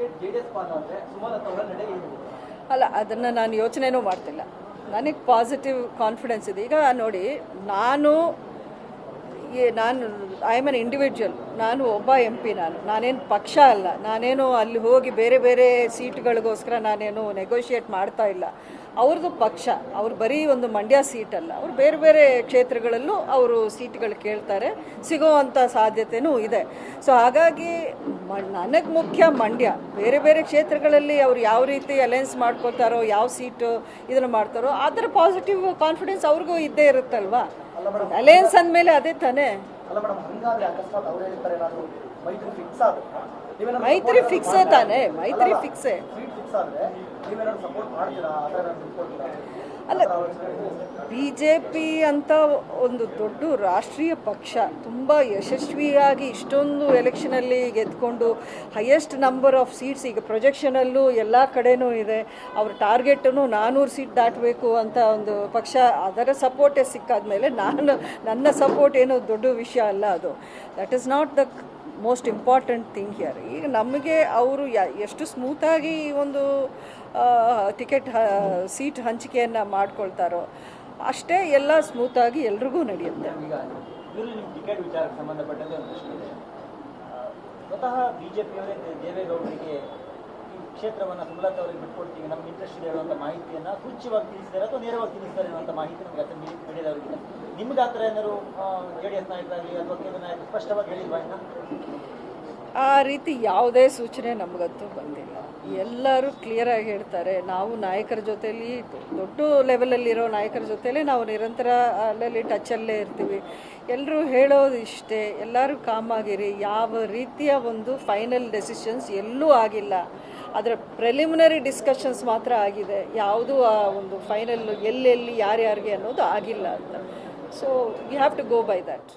Ticket JDS Pal ಆದರೆ ಸುಮಲತಾ ಅವರ ನಡೆ ಏನು? ಅಲ್ಲ, ಅದನ್ನು ನಾನು ಯೋಚನೆನೂ ಮಾಡ್ತಿಲ್ಲ. ನನಗೆ ಪಾಸಿಟಿವ್ ಕಾನ್ಫಿಡೆನ್ಸ್ ಇದೆ. ಈಗ ನೋಡಿ, ನಾನು ಐ ಆಮ್ ಎನ್ ಇಂಡಿವಿಜುವಲ್. ನಾನು ಒಬ್ಬ MP. ನಾನೇನು ಪಕ್ಷ ಅಲ್ಲ. ನಾನೇನು ಅಲ್ಲಿ ಹೋಗಿ ಬೇರೆ ಬೇರೆ ಸೀಟ್ಗಳಿಗೋಸ್ಕರ ನಾನೇನು ನೆಗೋಷಿಯೇಟ್ ಮಾಡ್ತಾ ಇಲ್ಲ. ಅವ್ರದ್ದು ಪಕ್ಷ. ಅವ್ರು ಬರೀ ಒಂದು ಮಂಡ್ಯ ಸೀಟಲ್ಲ, ಅವ್ರು ಬೇರೆ ಬೇರೆ ಕ್ಷೇತ್ರಗಳಲ್ಲೂ ಅವರು ಸೀಟ್ಗಳು ಕೇಳ್ತಾರೆ, ಸಿಗೋವಂಥ ಸಾಧ್ಯತೆಯೂ ಇದೆ. ಸೊ ಹಾಗಾಗಿ ನನಗೆ ಮುಖ್ಯ ಮಂಡ್ಯ. ಬೇರೆ ಬೇರೆ ಕ್ಷೇತ್ರಗಳಲ್ಲಿ ಅವ್ರು ಯಾವ ರೀತಿ ಅಲೈನ್ಸ್ ಮಾಡ್ಕೋತಾರೋ, ಯಾವ ಸೀಟು ಇದನ್ನು ಮಾಡ್ತಾರೋ, ಅದರ ಪಾಸಿಟಿವ್ ಕಾನ್ಫಿಡೆನ್ಸ್ ಅವ್ರಿಗೂ ಇದ್ದೇ ಇರುತ್ತಲ್ವಾ. ಅಲೈನ್ಸ್ ಅಂದಮೇಲೆ ಅದೇ ತಾನೇ. ಮೈತ್ರಿ ಫಿಕ್ಸೇ ತಾನೆ, ಮೈತ್ರಿ ಫಿಕ್ಸೇ. ಅಲ್ಲ, BJP ಅಂತ ಒಂದು ದೊಡ್ಡ ರಾಷ್ಟ್ರೀಯ ಪಕ್ಷ ತುಂಬ ಯಶಸ್ವಿಯಾಗಿ ಇಷ್ಟೊಂದು ಎಲೆಕ್ಷನಲ್ಲಿ ಗೆದ್ಕೊಂಡು ಹೈಯೆಸ್ಟ್ ನಂಬರ್ ಆಫ್ ಸೀಟ್ಸ್ ಈಗ ಪ್ರೊಜೆಕ್ಷನಲ್ಲೂ ಎಲ್ಲ ಕಡೆನೂ ಇದೆ. ಅವ್ರ ಟಾರ್ಗೆಟನ್ನು 400 ಸೀಟ್ ದಾಟಬೇಕು ಅಂತ ಒಂದು ಪಕ್ಷ. ಅದರ ಸಪೋರ್ಟೇ ಸಿಕ್ಕಾದ ಮೇಲೆ ನನ್ನ ಸಪೋರ್ಟ್ ಏನೋ ದೊಡ್ಡ ವಿಷಯ ಅಲ್ಲ. ಅದು that is not the most important thing here. ಈಗ ನಮಗೆ ಅವರು ಎಷ್ಟು ಸ್ಮೂತಾಗಿ ಒಂದು ಟಿಕೆಟ್ ಸೀಟ್ ಹಂಚಿಕೆಯನ್ನು ಮಾಡ್ಕೊಳ್ತಾರೋ ಅಷ್ಟೇ ಎಲ್ಲ ಸ್ಮೂತಾಗಿ ಎಲ್ರಿಗೂ ನಡೆಯುತ್ತೆ. ಈಗ ನಿಮ್ಮ ಟಿಕೆಟ್ ವಿಚಾರಕ್ಕೆ ಸಂಬಂಧಪಟ್ಟಂತೆ ಒಂದು ಪ್ರಶ್ನೆ ಇದೆ. ಸ್ವತಃ BJPಯವರೇ ದೇವೇಗೌಡರಿಗೆ ಈ ಕ್ಷೇತ್ರವನ್ನು ಸುಮಲತಾ ಅವರಿಗೆ ಬಿಟ್ಕೊಡ್ತೀವಿ, ನಮ್ಗೆ ಇಂಟ್ರೆಸ್ಟ್ ಇದೆ ಹೇಳುವಂಥ ಮಾಹಿತಿಯನ್ನು ಸೂಚ್ಯವಾಗಿ ತಿಳಿಸಿದ್ದಾರೆ ಅಥವಾ ನೇರವಾಗಿ ತಿಳಿಸ್ತಾರೆ ಅನ್ನುವಂಥ ಮಾಹಿತಿ ನಮಗೆ ಅತ್ತ ಮೀಡಿಯಾದವರಿಗೆ. ನಿಮ್ಗೆ ಆ ಥರ ಏನಾದ್ರು JDS ನಾಯಕರಾಗಲಿ ಅಥವಾ ಕೇಂದ್ರ ನಾಯಕರು ಸ್ಪಷ್ಟವಾಗಿ ಹೇಳಿಲ್ವಾ? ಇನ್ನು ಆ ರೀತಿ ಯಾವುದೇ ಸೂಚನೆ ನಮಗಂತೂ ಬಂದಿಲ್ಲ. ಎಲ್ಲರೂ ಕ್ಲಿಯರಾಗಿ ಹೇಳ್ತಾರೆ, ನಾವು ನಾಯಕರ ಜೊತೆಲಿ ದೊಡ್ಡ ಲೆವೆಲಲ್ಲಿರೋ ನಾಯಕರ ಜೊತೆಲೇ ನಾವು ನಿರಂತರ ಅಲ್ಲಲ್ಲಿ ಟಚಲ್ಲೇ ಇರ್ತೀವಿ. ಎಲ್ಲರೂ ಹೇಳೋದು ಇಷ್ಟೇ, ಎಲ್ಲರೂ ಕಾಮಾಗಿರಿ. ಯಾವ ರೀತಿಯ ಒಂದು ಫೈನಲ್ ಡೆಸಿಷನ್ಸ್ ಎಲ್ಲೂ ಆಗಿಲ್ಲ. ಅದರ ಪ್ರಿಲಿಮಿನರಿ ಡಿಸ್ಕಷನ್ಸ್ ಮಾತ್ರ ಆಗಿದೆ. ಯಾವುದೂ ಆ ಒಂದು ಫೈನಲ್ ಎಲ್ಲೆಲ್ಲಿ ಯಾರ್ಯಾರಿಗೆ ಅನ್ನೋದು ಆಗಿಲ್ಲ ಅಂತ. So you have to go by that.